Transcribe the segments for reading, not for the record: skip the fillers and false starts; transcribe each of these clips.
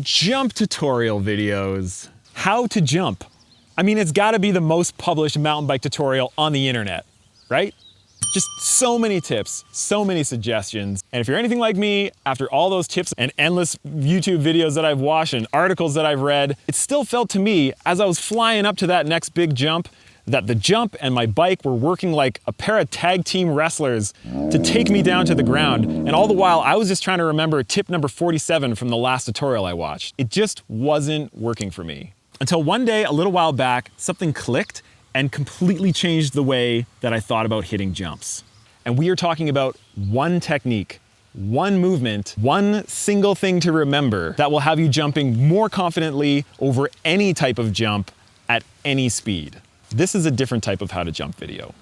Jump tutorial videos. How to jump. I mean, it's gotta be the most published mountain bike tutorial on the internet, right? Just so many tips, so many suggestions. And if you're anything like me, after all those tips and endless YouTube videos that I've watched and articles that I've read, it still felt to me, as I was flying up to that next big jump, that the jump and my bike were working like a pair of tag team wrestlers to take me down to the ground. And all the while, I was just trying to remember tip number 47 from the last tutorial I watched. It just wasn't working for me. Until one day, a little while back, something clicked and completely changed the way that I thought about hitting jumps. And we are talking about one technique, one movement, one single thing to remember that will have you jumping more confidently over any type of jump at any speed. This is a different type of how to jump video.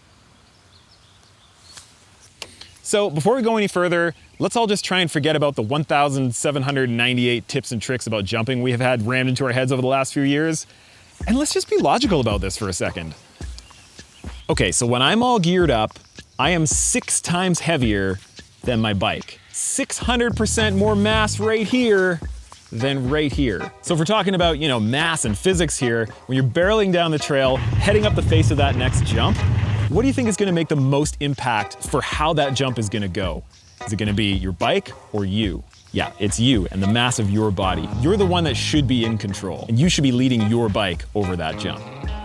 So before we go any further, let's all just try and forget about the 1,798 tips and tricks about jumping we have had rammed into our heads over the last few years. And let's just be logical about this for a second. Okay, so when I'm all geared up, I am 6 times heavier than my bike. 600% more mass right here than right here. So if we're talking about, mass and physics here, when you're barreling down the trail, heading up the face of that next jump, what do you think is gonna make the most impact for how that jump is gonna go? Is it gonna be your bike or you? Yeah, it's you and the mass of your body. You're the one that should be in control, and you should be leading your bike over that jump.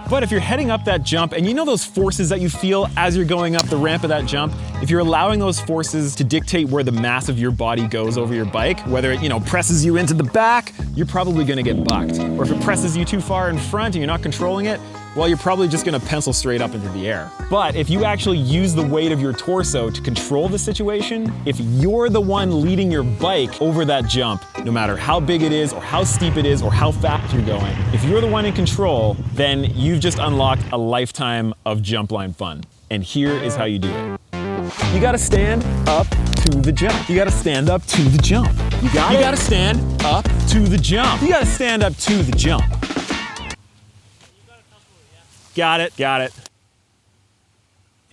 But if you're heading up that jump, and you know those forces that you feel as you're going up the ramp of that jump, if you're allowing those forces to dictate where the mass of your body goes over your bike, whether it presses you into the back, you're probably gonna get bucked. Or if it presses you too far in front and you're not controlling it, well, you're probably just gonna pencil straight up into the air. But if you actually use the weight of your torso to control the situation, if you're the one leading your bike over that jump, no matter how big it is or how steep it is or how fast you're going, if you're the one in control, then you've just unlocked a lifetime of jump line fun. And here is how you do it. You gotta stand up to the jump. You gotta stand up to the jump. You gotta stand up to the jump. You gotta stand up to the jump. Got it.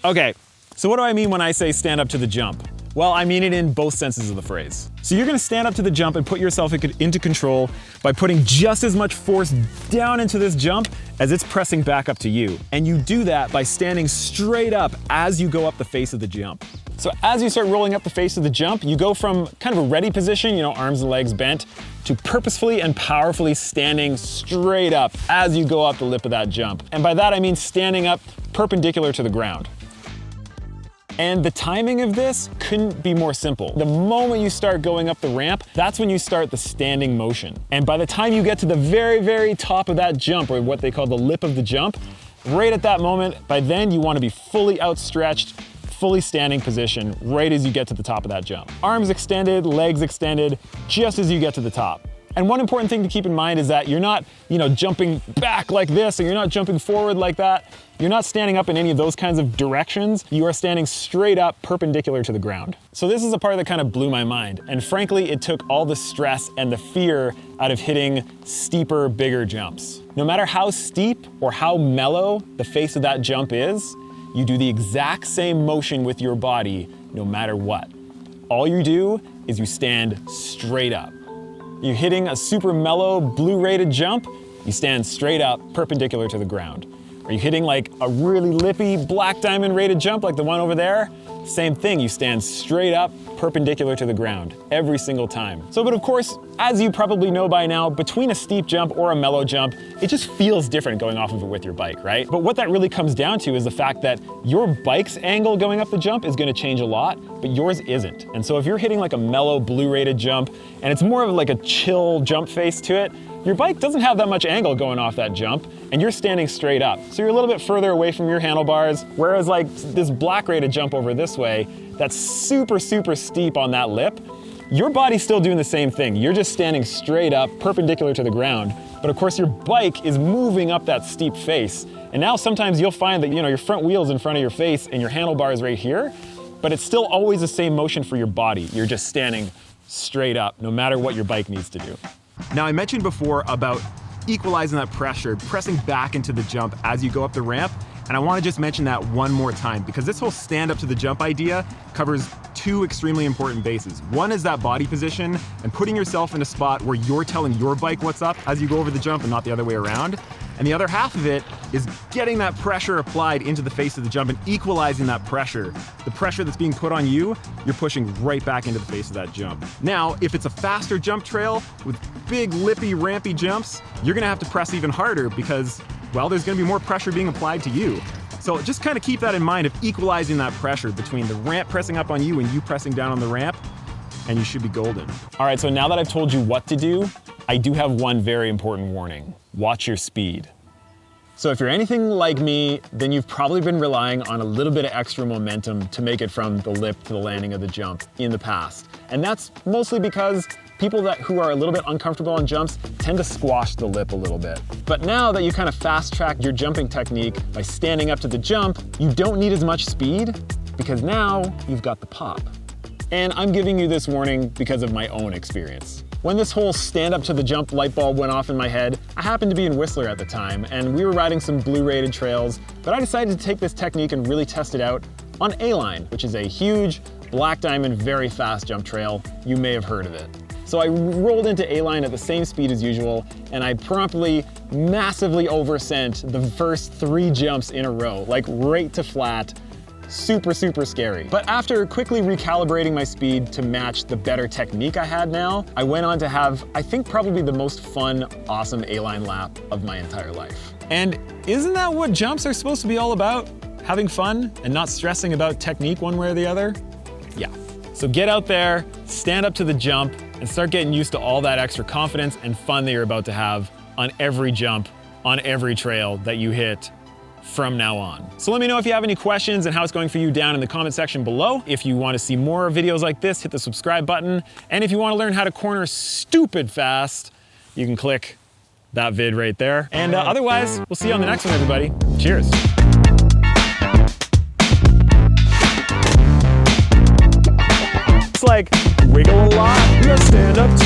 Okay, so what do I mean when I say stand up to the jump? Well, I mean it in both senses of the phrase. So you're gonna stand up to the jump and put yourself into control by putting just as much force down into this jump as it's pressing back up to you. And you do that by standing straight up as you go up the face of the jump. So as you start rolling up the face of the jump, you go from kind of a ready position, arms and legs bent, to purposefully and powerfully standing straight up as you go up the lip of that jump. And by that I mean standing up perpendicular to the ground. And the timing of this couldn't be more simple. The moment you start going up the ramp, that's when you start the standing motion. And by the time you get to the very, very top of that jump, or what they call the lip of the jump, right at that moment, by then you want to be fully outstretched, fully standing position right as you get to the top of that jump. Arms extended, legs extended, just as you get to the top. And one important thing to keep in mind is that you're not, jumping back like this, and you're not jumping forward like that. You're not standing up in any of those kinds of directions. You are standing straight up perpendicular to the ground. So this is a part that kind of blew my mind. And frankly, it took all the stress and the fear out of hitting steeper, bigger jumps. No matter how steep or how mellow the face of that jump is, you do the exact same motion with your body no matter what. All you do is you stand straight up. You're hitting a super mellow, blue rated jump, you stand straight up, perpendicular to the ground. Are you hitting like a really lippy, black diamond rated jump like the one over there? Same thing, you stand straight up, perpendicular to the ground, every single time. But of course, as you probably know by now, between a steep jump or a mellow jump, it just feels different going off of it with your bike, right? But what that really comes down to is the fact that your bike's angle going up the jump is gonna change a lot, but yours isn't. And so if you're hitting like a mellow, blue rated jump, and it's more of like a chill jump face to it, your bike doesn't have that much angle going off that jump, and you're standing straight up. So you're a little bit further away from your handlebars, whereas like this black rated jump over this way, that's super, super steep on that lip, your body's still doing the same thing. You're just standing straight up, perpendicular to the ground. But of course your bike is moving up that steep face. And now sometimes you'll find that your front wheel's in front of your face and your handlebars right here, but it's still always the same motion for your body. You're just standing straight up, no matter what your bike needs to do. Now, I mentioned before about equalizing that pressure, pressing back into the jump as you go up the ramp, and I want to just mention that one more time, because this whole stand up to the jump idea covers two extremely important bases. One is that body position and putting yourself in a spot where you're telling your bike what's up as you go over the jump and not the other way around. And the other half of it is getting that pressure applied into the face of the jump and equalizing that pressure. The pressure that's being put on you, you're pushing right back into the face of that jump. Now, if it's a faster jump trail with big, lippy, rampy jumps, you're gonna have to press even harder because, well, there's gonna be more pressure being applied to you. So just kind of keep that in mind of equalizing that pressure between the ramp pressing up on you and you pressing down on the ramp, and you should be golden. All right, so now that I've told you what to do, I do have one very important warning. Watch your speed. So if you're anything like me, then you've probably been relying on a little bit of extra momentum to make it from the lip to the landing of the jump in the past. And that's mostly because people who are a little bit uncomfortable on jumps tend to squash the lip a little bit. But now that you kind of fast-track your jumping technique by standing up to the jump, you don't need as much speed because now you've got the pop. And I'm giving you this warning because of my own experience. When this whole stand up to the jump light bulb went off in my head, I happened to be in Whistler at the time and we were riding some blue rated trails, but I decided to take this technique and really test it out on A-Line, which is a huge, black diamond, very fast jump trail. You may have heard of it. So I rolled into A-Line at the same speed as usual, and I promptly, massively oversent the first 3 jumps in a row, like right to flat. Super, super scary. But after quickly recalibrating my speed to match the better technique I had now, I went on to have, I think, probably the most fun, awesome A-Line lap of my entire life. And isn't that what jumps are supposed to be all about? Having fun and not stressing about technique one way or the other? Yeah. So get out there, stand up to the jump, and start getting used to all that extra confidence and fun that you're about to have on every jump, on every trail that you hit from now on. So let me know if you have any questions and how it's going for you down in the comment section below. If you want to see more videos like this, hit the subscribe button. And if you want to learn how to corner stupid fast, you can click that vid right there. And otherwise, we'll see you on the next one, everybody. Cheers. It's like, wiggle a lot, you stand up